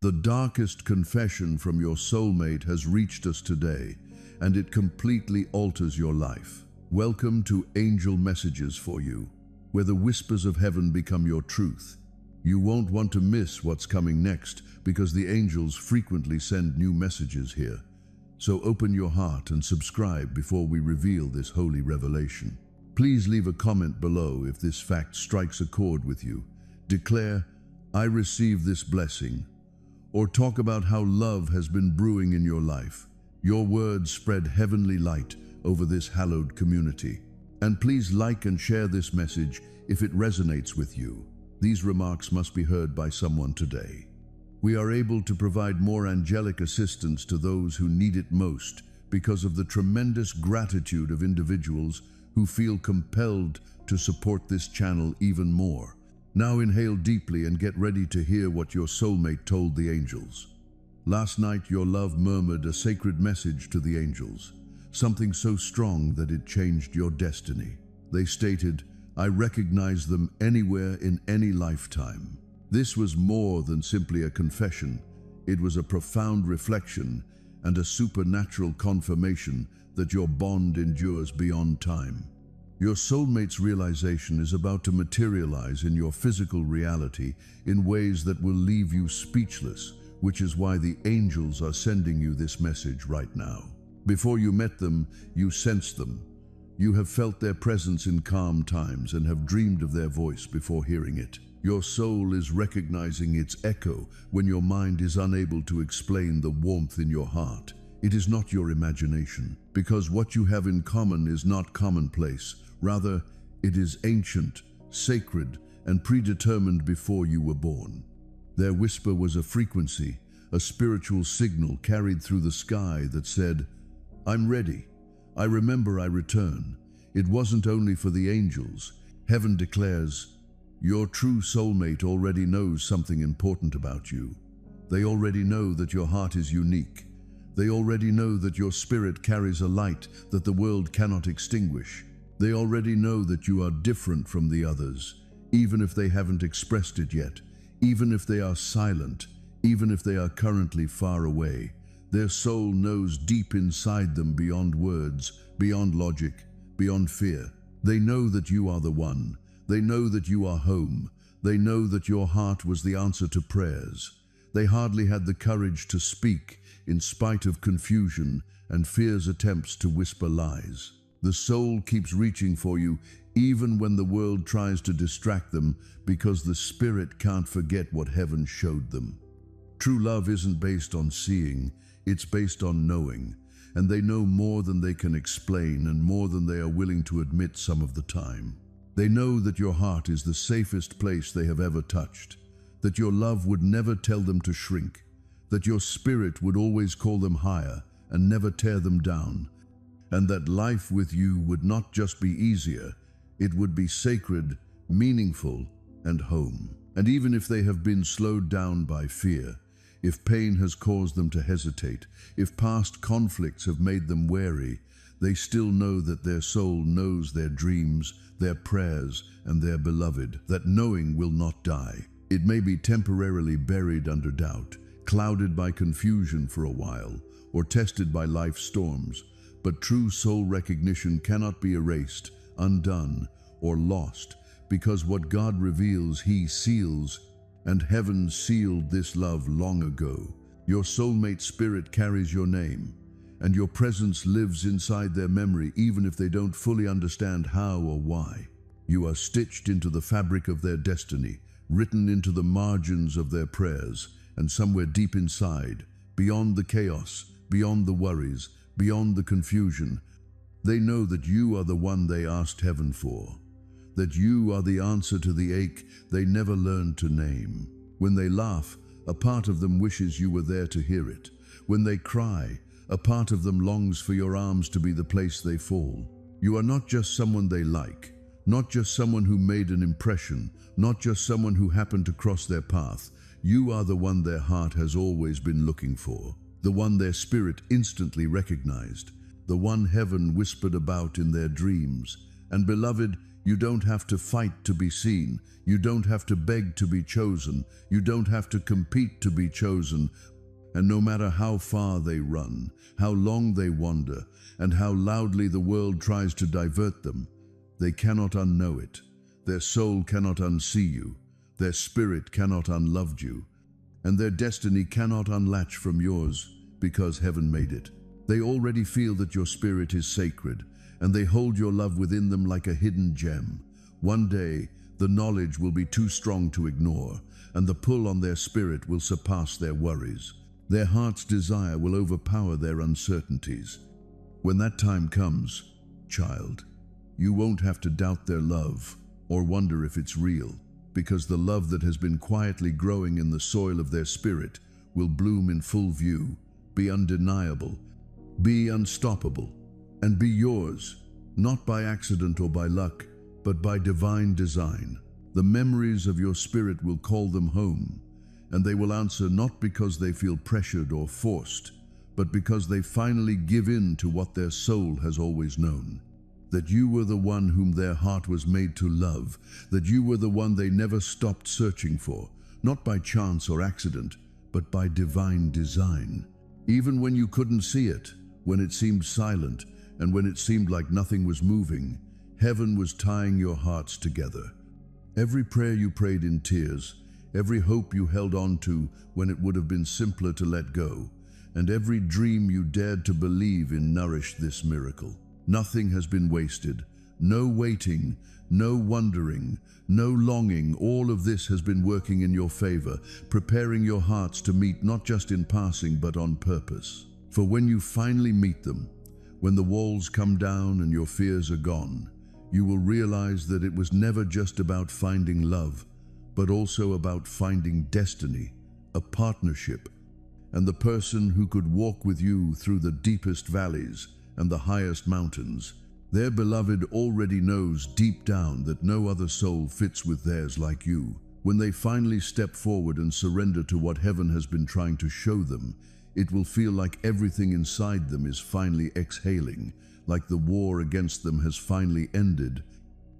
The darkest confession from your soulmate has reached us today, and it completely alters your life. Welcome to Angel Messages for You, where the whispers of heaven become your truth. You won't want to miss what's coming next, because the angels frequently send new messages here. So open your heart and subscribe before we reveal this holy revelation. Please leave a comment below if this fact strikes a chord with you. Declare, "I receive this blessing," or talk about how love has been brewing in your life. Your words spread heavenly light over this hallowed community. And please like and share this message if it resonates with you. These remarks must be heard by someone today. We are able to provide more angelic assistance to those who need it most because of the tremendous gratitude of individuals who feel compelled to support this channel even more. Now inhale deeply and get ready to hear what your soulmate told the angels. Last night, your love murmured a sacred message to the angels, something so strong that it changed your destiny. They stated, "I recognize them anywhere in any lifetime." This was more than simply a confession. It was a profound reflection and a supernatural confirmation that your bond endures beyond time. Your soulmate's realization is about to materialize in your physical reality in ways that will leave you speechless, which is why the angels are sending you this message right now. Before you met them, you sensed them. You have felt their presence in calm times and have dreamed of their voice before hearing it. Your soul is recognizing its echo when your mind is unable to explain the warmth in your heart. It is not your imagination, because what you have in common is not commonplace. Rather, it is ancient, sacred, and predetermined before you were born. Their whisper was a frequency, a spiritual signal carried through the sky that said, "I'm ready. I remember I return." It wasn't only for the angels. Heaven declares, your true soulmate already knows something important about you. They already know that your heart is unique. They already know that your spirit carries a light that the world cannot extinguish. They already know that you are different from the others, even if they haven't expressed it yet, even if they are silent, even if they are currently far away. Their soul knows deep inside them beyond words, beyond logic, beyond fear. They know that you are the one. They know that you are home. They know that your heart was the answer to prayers. They hardly had the courage to speak in spite of confusion and fear's attempts to whisper lies. The soul keeps reaching for you even when the world tries to distract them, because the spirit can't forget what heaven showed them. True love isn't based on seeing, it's based on knowing, and they know more than they can explain and more than they are willing to admit some of the time. They know that your heart is the safest place they have ever touched, that your love would never tell them to shrink, that your spirit would always call them higher and never tear them down, and that life with you would not just be easier, it would be sacred, meaningful, and home. And even if they have been slowed down by fear, if pain has caused them to hesitate, if past conflicts have made them wary, they still know that their soul knows their dreams, their prayers, and their beloved, that knowing will not die. It may be temporarily buried under doubt, clouded by confusion for a while, or tested by life's storms, but true soul recognition cannot be erased, undone, or lost, because what God reveals, He seals, and heaven sealed this love long ago. Your soulmate spirit carries your name, and your presence lives inside their memory even if they don't fully understand how or why. You are stitched into the fabric of their destiny, written into the margins of their prayers, and somewhere deep inside, beyond the chaos, beyond the worries, beyond the confusion, they know that you are the one they asked heaven for, that you are the answer to the ache they never learned to name. When they laugh, a part of them wishes you were there to hear it. When they cry, a part of them longs for your arms to be the place they fall. You are not just someone they like, not just someone who made an impression, not just someone who happened to cross their path. You are the one their heart has always been looking for, the one their spirit instantly recognized, the one heaven whispered about in their dreams. And beloved, You don't have to fight to be seen. You don't have to beg to be chosen. You don't have to compete to be chosen. And no matter how far they run, how long they wander, and how loudly the world tries to divert them, they cannot unknow it. Their soul cannot unsee you. Their spirit cannot unlove you. And their destiny cannot unlatch from yours, because heaven made it. They already feel that your spirit is sacred, and they hold your love within them like a hidden gem. One day, the knowledge will be too strong to ignore, and the pull on their spirit will surpass their worries. Their heart's desire will overpower their uncertainties. When that time comes, child, you won't have to doubt their love or wonder if it's real, because the love that has been quietly growing in the soil of their spirit will bloom in full view, be undeniable, be unstoppable, and be yours, not by accident or by luck, but by divine design. The memories of your spirit will call them home, and they will answer not because they feel pressured or forced, but because they finally give in to what their soul has always known. That you were the one whom their heart was made to love, that you were the one they never stopped searching for, not by chance or accident, but by divine design. Even when you couldn't see it, when it seemed silent, and when it seemed like nothing was moving, heaven was tying your hearts together. Every prayer you prayed in tears, every hope you held on to when it would have been simpler to let go, and every dream you dared to believe in nourished this miracle. Nothing has been wasted. No waiting, no wondering, no longing. All of this has been working in your favor, preparing your hearts to meet not just in passing but on purpose. For when you finally meet them, when the walls come down and your fears are gone, you will realize that it was never just about finding love, but also about finding destiny, a partnership, and the person who could walk with you through the deepest valleys and the highest mountains. Their beloved already knows deep down that no other soul fits with theirs like you. When they finally step forward and surrender to what heaven has been trying to show them, it will feel like everything inside them is finally exhaling, like the war against them has finally ended,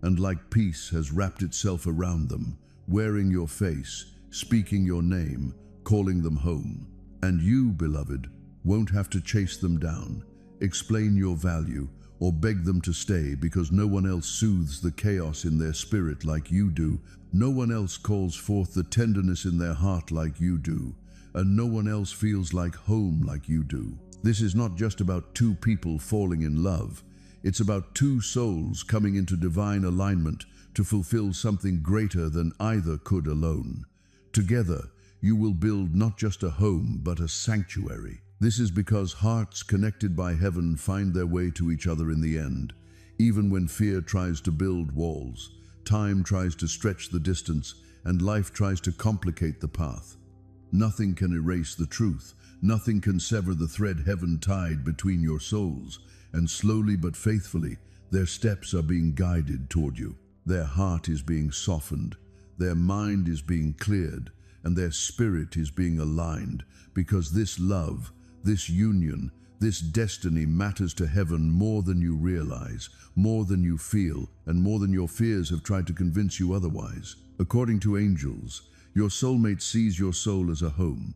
and like peace has wrapped itself around them, wearing your face, speaking your name, calling them home. And you, beloved, won't have to chase them down, explain your value, or beg them to stay, because no one else soothes the chaos in their spirit like you do. No one else calls forth the tenderness in their heart like you do, and no one else feels like home like you do. This is not just about two people falling in love. It's about two souls coming into divine alignment to fulfill something greater than either could alone. Together, you will build not just a home, but a sanctuary. This is because hearts connected by heaven find their way to each other in the end. Even when fear tries to build walls, time tries to stretch the distance, and life tries to complicate the path, nothing can erase the truth. Nothing can sever the thread heaven tied between your souls, and slowly but faithfully, their steps are being guided toward you. Their heart is being softened, their mind is being cleared, and their spirit is being aligned, because this love, this union, this destiny matters to heaven more than you realize, more than you feel, and more than your fears have tried to convince you otherwise. According to angels, your soulmate sees your soul as a home,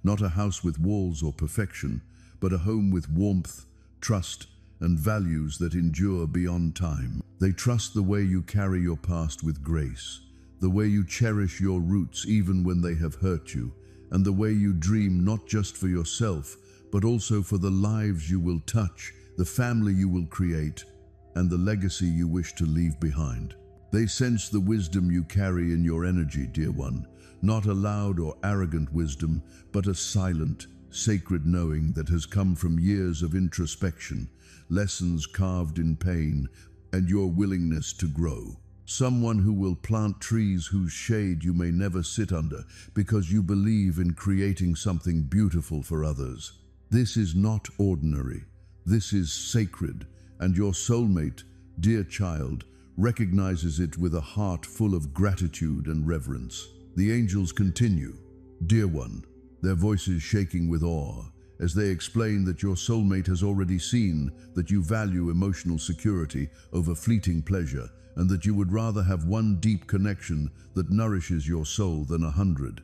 not a house with walls or perfection, but a home with warmth, trust, and values that endure beyond time. They trust the way you carry your past with grace, the way you cherish your roots even when they have hurt you, and the way you dream not just for yourself, but also for the lives you will touch, the family you will create, and the legacy you wish to leave behind. They sense the wisdom you carry in your energy, dear one, not a loud or arrogant wisdom, but a silent, sacred knowing that has come from years of introspection, lessons carved in pain, and your willingness to grow. Someone who will plant trees whose shade you may never sit under, because you believe in creating something beautiful for others. This is not ordinary. This is sacred, and your soulmate, dear child, recognizes it with a heart full of gratitude and reverence. The angels continue, dear one, their voices shaking with awe, as they explain that your soulmate has already seen that you value emotional security over fleeting pleasure, and that you would rather have one deep connection that nourishes your soul than 100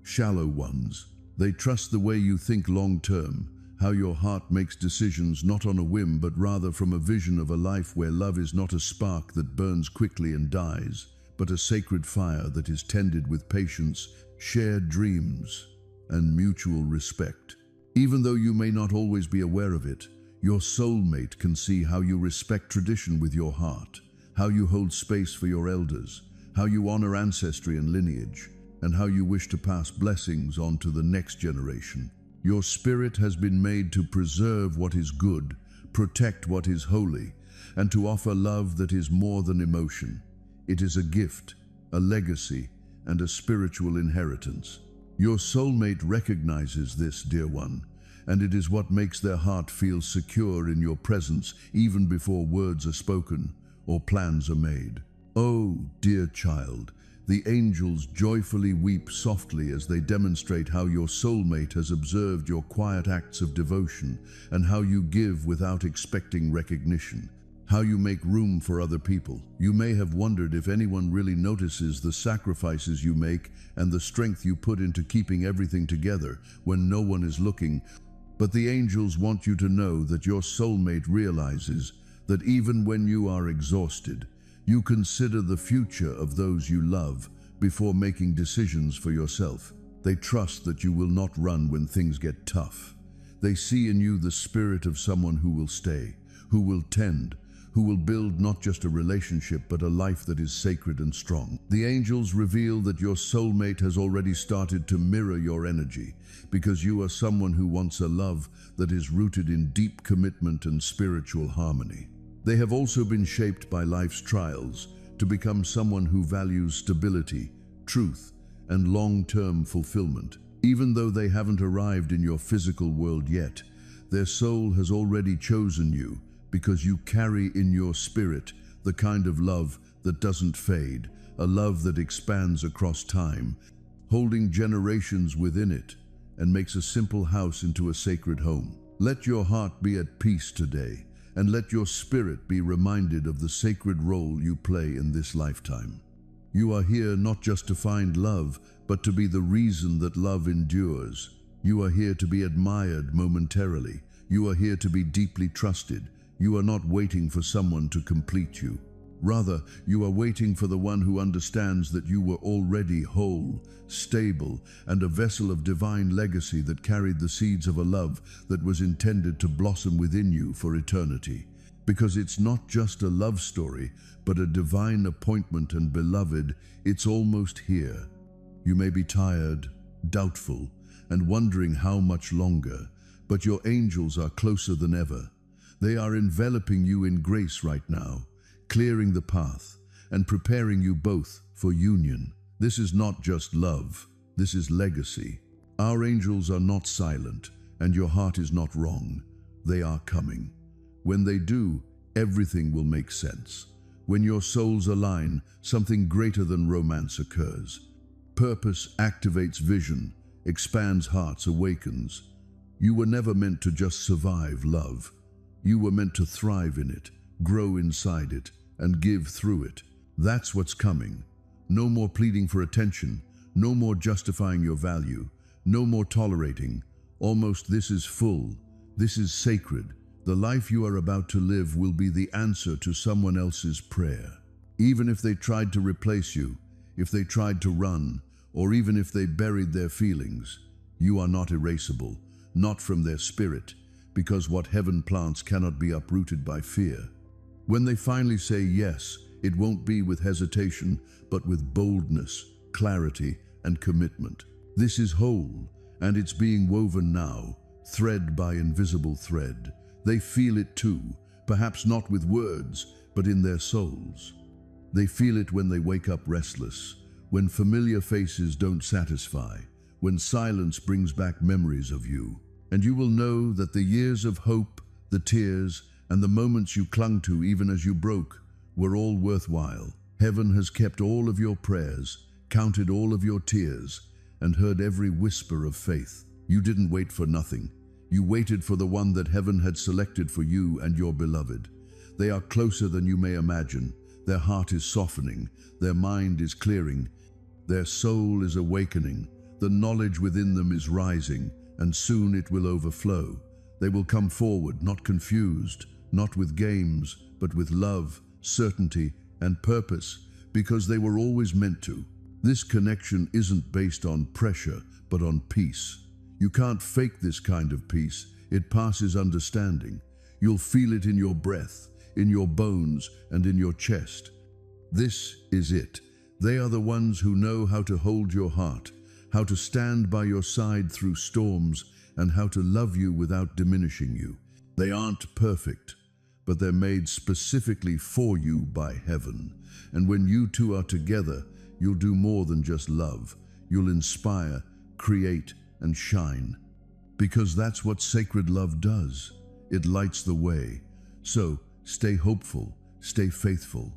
shallow ones. They trust the way you think long-term, how your heart makes decisions not on a whim but rather from a vision of a life where love is not a spark that burns quickly and dies, but a sacred fire that is tended with patience, shared dreams, and mutual respect. Even though you may not always be aware of it, your soulmate can see how you respect tradition with your heart, how you hold space for your elders, how you honor ancestry and lineage, and how you wish to pass blessings on to the next generation. Your spirit has been made to preserve what is good, protect what is holy, and to offer love that is more than emotion. It is a gift, a legacy, and a spiritual inheritance. Your soulmate recognizes this, dear one, and it is what makes their heart feel secure in your presence even before words are spoken or plans are made. Oh, dear child, the angels joyfully weep softly as they demonstrate how your soulmate has observed your quiet acts of devotion and how you give without expecting recognition, how you make room for other people. You may have wondered if anyone really notices the sacrifices you make and the strength you put into keeping everything together when no one is looking, but the angels want you to know that your soulmate realizes that even when you are exhausted, you consider the future of those you love before making decisions for yourself. They trust that you will not run when things get tough. They see in you the spirit of someone who will stay, who will tend, who will build not just a relationship but a life that is sacred and strong. The angels reveal that your soulmate has already started to mirror your energy because you are someone who wants a love that is rooted in deep commitment and spiritual harmony. They have also been shaped by life's trials to become someone who values stability, truth, and long-term fulfillment. Even though they haven't arrived in your physical world yet, their soul has already chosen you because you carry in your spirit the kind of love that doesn't fade, a love that expands across time, holding generations within it, and makes a simple house into a sacred home. Let your heart be at peace today, and let your spirit be reminded of the sacred role you play in this lifetime. You are here not just to find love, but to be the reason that love endures. You are here to be admired momentarily. You are here to be deeply trusted. You are not waiting for someone to complete you. Rather, you are waiting for the one who understands that you were already whole, stable, and a vessel of divine legacy that carried the seeds of a love that was intended to blossom within you for eternity. Because it's not just a love story, but a divine appointment, and beloved, it's almost here. You may be tired, doubtful, and wondering how much longer, but your angels are closer than ever. They are enveloping you in grace right now, clearing the path and preparing you both for union. This is not just love, this is legacy. Our angels are not silent, and your heart is not wrong. They are coming. When they do, everything will make sense. When your souls align, something greater than romance occurs. Purpose activates vision, expands hearts, awakens. You were never meant to just survive love. You were meant to thrive in it, grow inside it, and give through it. That's what's coming. No more pleading for attention, no more justifying your value, no more tolerating. Almost this is full, this is sacred. The life you are about to live will be the answer to someone else's prayer. Even if they tried to replace you, if they tried to run, or even if they buried their feelings, you are not erasable, not from their spirit, because what heaven plants cannot be uprooted by fear. When they finally say yes, it won't be with hesitation, but with boldness, clarity, and commitment. This is whole, and it's being woven now, thread by invisible thread. They feel it too, perhaps not with words, but in their souls. They feel it when they wake up restless, when familiar faces don't satisfy, when silence brings back memories of you. And you will know that the years of hope, the tears, and the moments you clung to even as you broke were all worthwhile. Heaven has kept all of your prayers, counted all of your tears, and heard every whisper of faith. You didn't wait for nothing. You waited for the one that heaven had selected for you and your beloved. They are closer than you may imagine. Their heart is softening, their mind is clearing, their soul is awakening, the knowledge within them is rising, and soon it will overflow. They will come forward, not confused, not with games, but with love, certainty, and purpose, because they were always meant to. This connection isn't based on pressure, but on peace. You can't fake this kind of peace. It passes understanding. You'll feel it in your breath, in your bones, and in your chest. This is it. They are the ones who know how to hold your heart, how to stand by your side through storms, and how to love you without diminishing you. They aren't perfect, but they're made specifically for you by heaven. And when you two are together, you'll do more than just love. You'll inspire, create, and shine. Because that's what sacred love does. It lights the way. So, stay hopeful, stay faithful.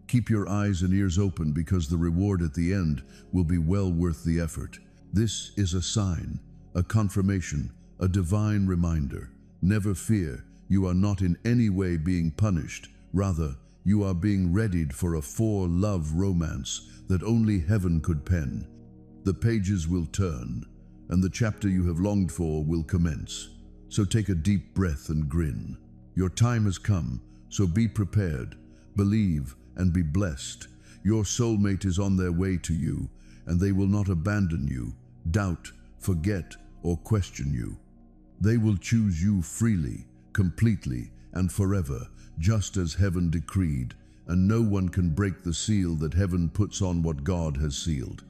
Keep your eyes and ears open, because the reward at the end will be well worth the effort. This is a sign, a confirmation, a divine reminder. Never fear, you are not in any way being punished. Rather, you are being readied for a for-love romance that only heaven could pen. The pages will turn, and the chapter you have longed for will commence. So take a deep breath and grin. Your time has come, so be prepared, believe, and be blessed. Your soulmate is on their way to you, and they will not abandon you, doubt, forget, or question you. They will choose you freely, completely, and forever, just as heaven decreed, and no one can break the seal that heaven puts on what God has sealed.